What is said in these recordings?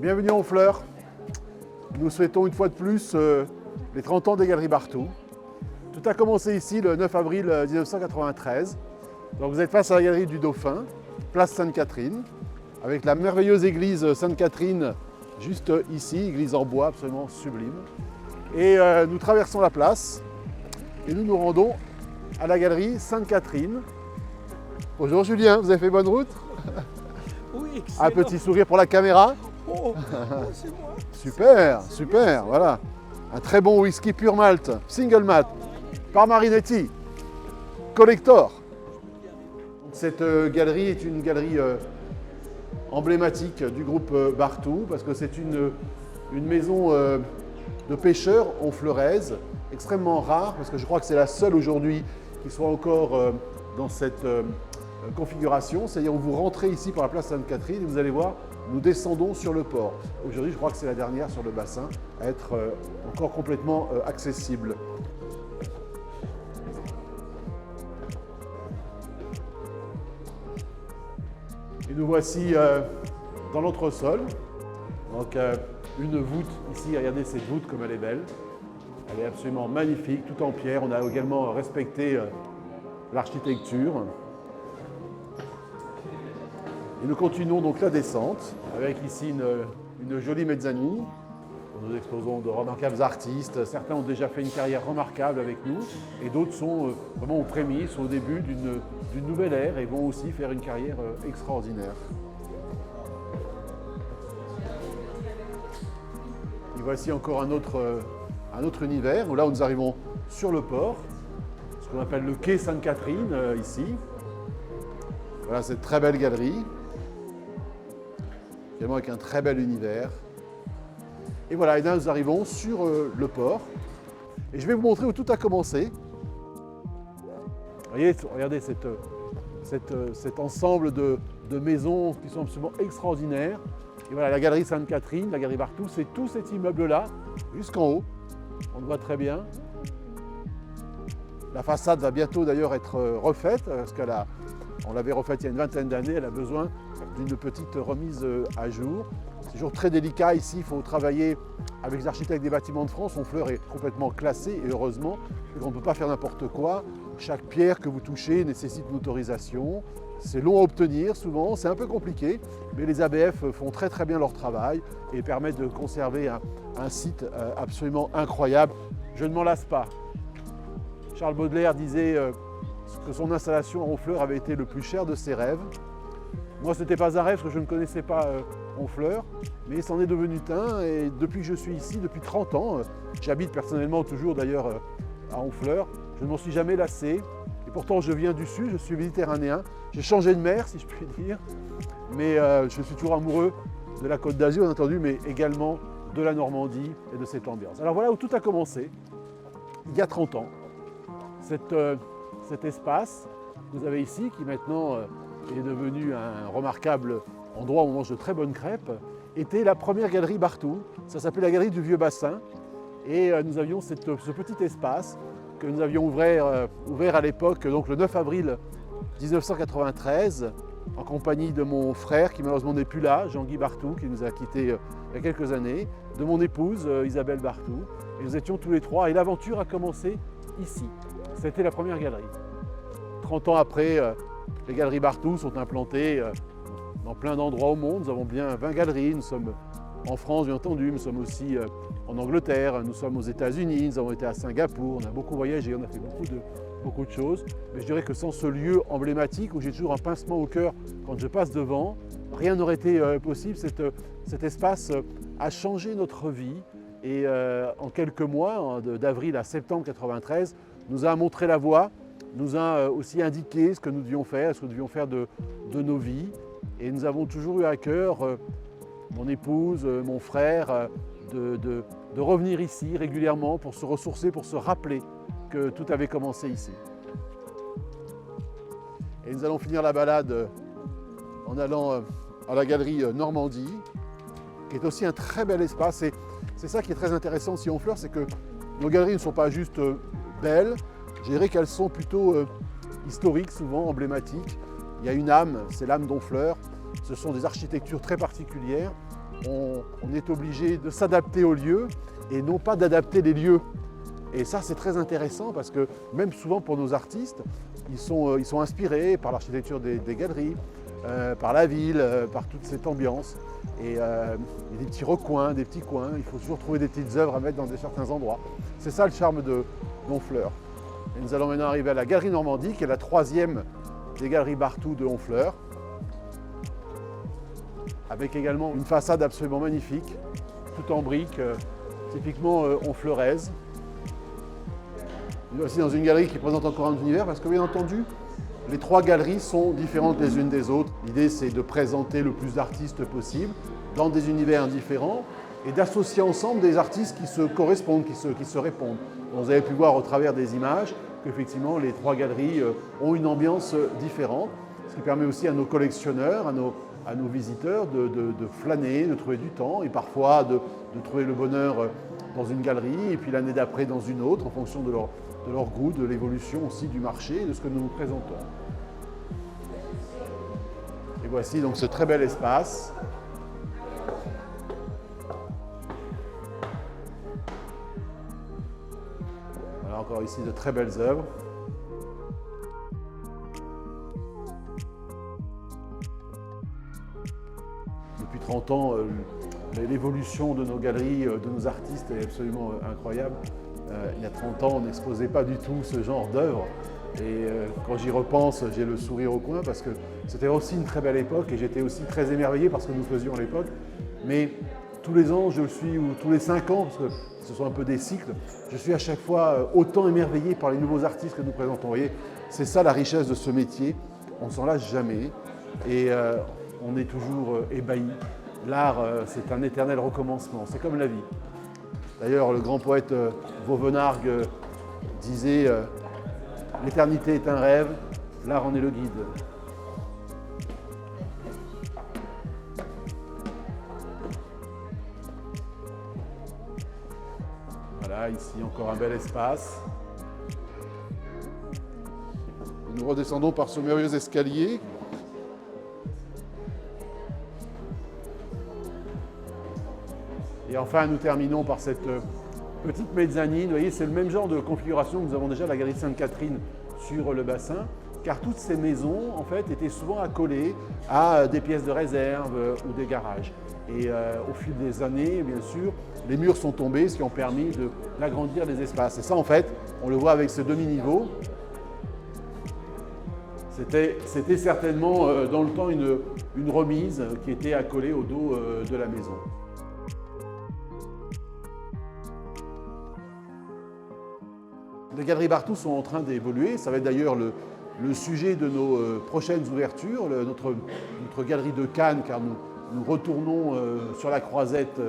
Bienvenue en Honfleur. Nous souhaitons une fois de plus les 30 ans des Galeries Barthou. Tout a commencé ici le 9 avril 1993. Donc vous êtes face à la Galerie du Dauphin, place Sainte-Catherine, avec la merveilleuse église Sainte-Catherine juste ici, église en bois absolument sublime. Et nous traversons la place et nous nous rendons à la Galerie Sainte-Catherine. Bonjour Julien, vous avez fait bonne route? Oui, excellent. Un petit sourire pour la caméra. Oh, c'est moi. Super, super, voilà. Un très bon whisky pure malt, single malt, par Marinetti, collector. Cette galerie est une galerie emblématique du groupe Barthou parce que c'est une maison de pêcheurs honfleuraise, extrêmement rare parce que je crois que c'est la seule aujourd'hui qui soit encore dans cette configuration. C'est-à-dire où vous rentrez ici par la place Sainte-Catherine et vous allez voir, nous descendons sur le port. Aujourd'hui, je crois que c'est la dernière sur le bassin à être encore complètement accessible. Et nous voici dans l'entresol. Donc une voûte ici, regardez cette voûte comme elle est belle. Elle est absolument magnifique, tout en pierre. On a également respecté l'architecture. Et nous continuons donc la descente avec ici une jolie mezzanine. Nous exposons de remarquables artistes. Certains ont déjà fait une carrière remarquable avec nous et d'autres sont vraiment aux prémices, au début d'une nouvelle ère et vont aussi faire une carrière extraordinaire. Et voici encore un autre univers où là où nous arrivons sur le port, ce qu'on appelle le quai Sainte-Catherine ici. Voilà cette très belle galerie. Également avec un très bel univers. Et voilà, et là nous arrivons sur le port. Et je vais vous montrer où tout a commencé. Vous voyez, regardez cet ensemble de maisons qui sont absolument extraordinaires. Et voilà, la galerie Sainte-Catherine, la galerie Barthou, c'est tout cet immeuble-là, jusqu'en haut. On le voit très bien. La façade va bientôt d'ailleurs être refaite, parce on l'avait refaite il y a une vingtaine d'années, elle a besoin d'une petite remise à jour. C'est toujours très délicat ici, il faut travailler avec les architectes des bâtiments de France. Honfleur est complètement classé et heureusement, on ne peut pas faire n'importe quoi. Chaque pierre que vous touchez nécessite une autorisation. C'est long à obtenir souvent, c'est un peu compliqué, mais les ABF font très très bien leur travail et permettent de conserver un site absolument incroyable. Je ne m'en lasse pas. Charles Baudelaire disait que son installation à Honfleur avait été le plus cher de ses rêves. Moi, ce n'était pas un rêve parce que je ne connaissais pas Honfleur, mais c'en est devenu un. Et depuis que je suis ici, depuis 30 ans, j'habite personnellement toujours d'ailleurs à Honfleur, je ne m'en suis jamais lassé. Et pourtant, je viens du sud, je suis méditerranéen. J'ai changé de mer, si je puis dire, mais je suis toujours amoureux de la Côte d'Azur, bien entendu, mais également de la Normandie et de cette ambiance. Alors voilà où tout a commencé, il y a 30 ans. Cet espace que vous avez ici, qui maintenant est devenu un remarquable endroit où on mange de très bonnes crêpes, était la première galerie Barthou. Ça s'appelait la galerie du Vieux Bassin. Et nous avions ce petit espace que nous avions ouvert à l'époque, donc le 9 avril 1993, en compagnie de mon frère, qui malheureusement n'est plus là, Jean-Guy Barthou, qui nous a quittés il y a quelques années, de mon épouse, Isabelle Barthou. Et nous étions tous les trois. Et l'aventure a commencé ici. C'était la première galerie. 30 ans après, les galeries Barthou sont implantées dans plein d'endroits au monde. Nous avons bien 20 galeries. Nous sommes en France, bien entendu. Nous sommes aussi en Angleterre. Nous sommes aux États-Unis. Nous avons été à Singapour. On a beaucoup voyagé. On a fait beaucoup de choses. Mais je dirais que sans ce lieu emblématique où j'ai toujours un pincement au cœur quand je passe devant, rien n'aurait été possible. Cet espace a changé notre vie. Et en quelques mois, d'avril à septembre 1993, nous a montré la voie, nous a aussi indiqué ce que nous devions faire, ce que nous devions faire de nos vies. Et nous avons toujours eu à cœur, mon épouse, mon frère, de revenir ici régulièrement pour se ressourcer, pour se rappeler que tout avait commencé ici. Et nous allons finir la balade en allant à la galerie Normandie, qui est aussi un très bel espace. C'est ça qui est très intéressant aussi en Honfleur, c'est que nos galeries ne sont pas juste belles, je dirais qu'elles sont plutôt historiques, souvent emblématiques. Il y a une âme, c'est l'âme d'Honfleur. Ce sont des architectures très particulières. on est obligé de s'adapter aux lieux et non pas d'adapter les lieux. Et ça, c'est très intéressant parce que même souvent pour nos artistes, ils sont inspirés par l'architecture des galeries, par la ville, par toute cette ambiance. Et il y a des petits recoins, des petits coins, il faut toujours trouver des petites œuvres à mettre dans certains endroits. C'est ça le charme d'Honfleur. Et nous allons maintenant arriver à la Galerie Normandie, qui est la troisième des galeries Barthou de Honfleur, avec également une façade absolument magnifique, tout en briques, typiquement honfleuraise. Nous aussi dans une galerie qui présente encore un univers, parce que bien entendu, les trois galeries sont différentes les unes des autres. L'idée, c'est de présenter le plus d'artistes possible dans des univers différents et d'associer ensemble des artistes qui se correspondent, qui se répondent. Vous avez pu voir au travers des images qu'effectivement les trois galeries ont une ambiance différente, ce qui permet aussi à nos collectionneurs, à nos visiteurs de flâner, de trouver du temps et parfois de trouver le bonheur dans une galerie et puis l'année d'après dans une autre en fonction de leur goût, de l'évolution aussi du marché et de ce que nous nous présentons. Et voici donc ce très bel espace. Voilà encore ici de très belles œuvres. Depuis 30 ans, l'évolution de nos galeries, de nos artistes est absolument incroyable. Il y a 30 ans, on n'exposait pas du tout ce genre d'œuvres. Et quand j'y repense, j'ai le sourire au coin parce que c'était aussi une très belle époque et j'étais aussi très émerveillé par ce que nous faisions à l'époque. Mais tous les ans, je suis, ou tous les 5 ans, parce que ce sont un peu des cycles, je suis à chaque fois autant émerveillé par les nouveaux artistes que nous présentons. Vous voyez, c'est ça la richesse de ce métier. On ne s'en lâche jamais et on est toujours ébahi. L'art, c'est un éternel recommencement, c'est comme la vie. D'ailleurs, le grand poète Vauvenargues disait « L'éternité est un rêve, l'art en est le guide ». Voilà, ici encore un bel espace. Nous redescendons par ce merveilleux escalier. Et enfin, nous terminons par cette petite mezzanine. Vous voyez, c'est le même genre de configuration que nous avons déjà à la galerie Sainte-Catherine sur le bassin, car toutes ces maisons, en fait, étaient souvent accolées à des pièces de réserve ou des garages. Et au fil des années, bien sûr, les murs sont tombés, ce qui a permis d'agrandir les espaces. Et ça, en fait, on le voit avec ce demi-niveau. C'était certainement dans le temps une remise qui était accolée au dos de la maison. Les galeries Barthou sont en train d'évoluer. Ça va être d'ailleurs le sujet de nos prochaines ouvertures, notre galerie de Cannes, car nous retournons sur la Croisette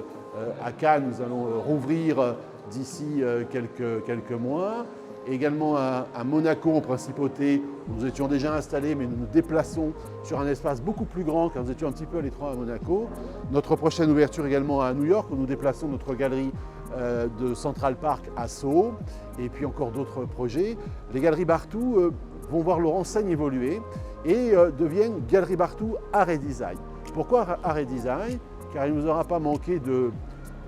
à Cannes. Nous allons rouvrir d'ici quelques mois. Et également à Monaco, en principauté, où nous étions déjà installés, mais nous nous déplaçons sur un espace beaucoup plus grand, car nous étions un petit peu à l'étroit à Monaco. Notre prochaine ouverture également à New York, où nous déplaçons notre galerie de Central Park à Soho, et puis encore d'autres projets. Les galeries Barthou vont voir leur enseigne évoluer et deviennent Galeries Barthou Art et Design. Pourquoi Art et Design? Car il ne nous aura pas manqué de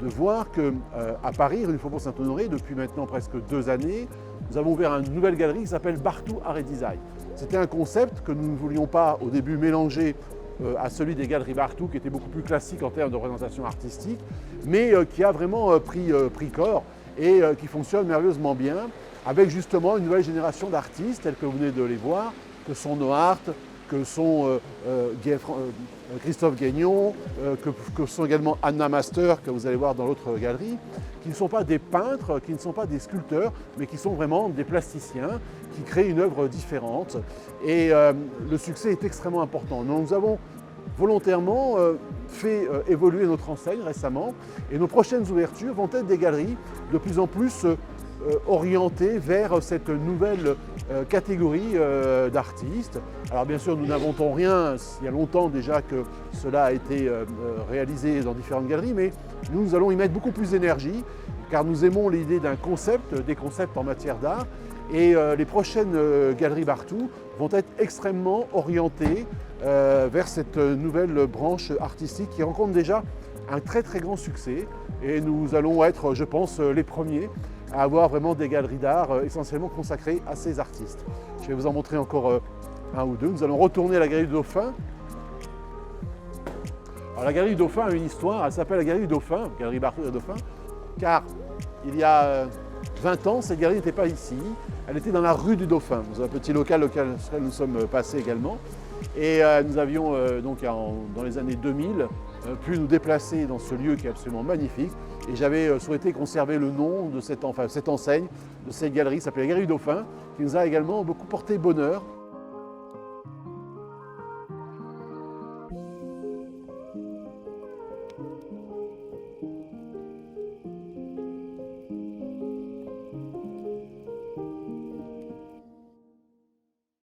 voir qu'à Paris, rue du Faubourg Saint-Honoré, depuis maintenant presque 2 années, nous avons ouvert une nouvelle galerie qui s'appelle Barthou Art et Design. C'était un concept que nous ne voulions pas au début mélanger à celui des galeries Barthou, qui était beaucoup plus classique en termes de représentation artistique, mais qui a vraiment pris corps et qui fonctionne merveilleusement bien, avec justement une nouvelle génération d'artistes, tels que vous venez de les voir, que sont Noart, que sont Christophe Guégnon, que sont également Anna Master, que vous allez voir dans l'autre galerie, qui ne sont pas des peintres, qui ne sont pas des sculpteurs, mais qui sont vraiment des plasticiens, qui créent une œuvre différente. Et le succès est extrêmement important. Nous avons volontairement fait évoluer notre enseigne récemment, et nos prochaines ouvertures vont être des galeries de plus en plus orientées vers cette nouvelle catégorie d'artistes. Alors bien sûr, nous n'inventons rien, il y a longtemps déjà que cela a été réalisé dans différentes galeries, mais nous allons y mettre beaucoup plus d'énergie, car nous aimons l'idée d'un concept, des concepts en matière d'art, et les prochaines galeries Barthou vont être extrêmement orientées vers cette nouvelle branche artistique qui rencontre déjà un très très grand succès et nous allons être, je pense, les premiers à avoir vraiment des galeries d'art essentiellement consacrées à ces artistes. Je vais vous en montrer encore un ou deux. Nous allons retourner à la Galerie du Dauphin. Alors, la Galerie du Dauphin a une histoire, elle s'appelle la Galerie du Dauphin, Galerie Bartholdi du Dauphin, car il y a 20 ans, cette galerie n'était pas ici, elle était dans la rue du Dauphin, dans un petit local auquel nous sommes passés également. Et nous avions donc dans les années 2000 pu nous déplacer dans ce lieu qui est absolument magnifique. Et j'avais souhaité conserver le nom de cette enseigne, de cette galerie, qui s'appelait la Galerie du Dauphin, qui nous a également beaucoup porté bonheur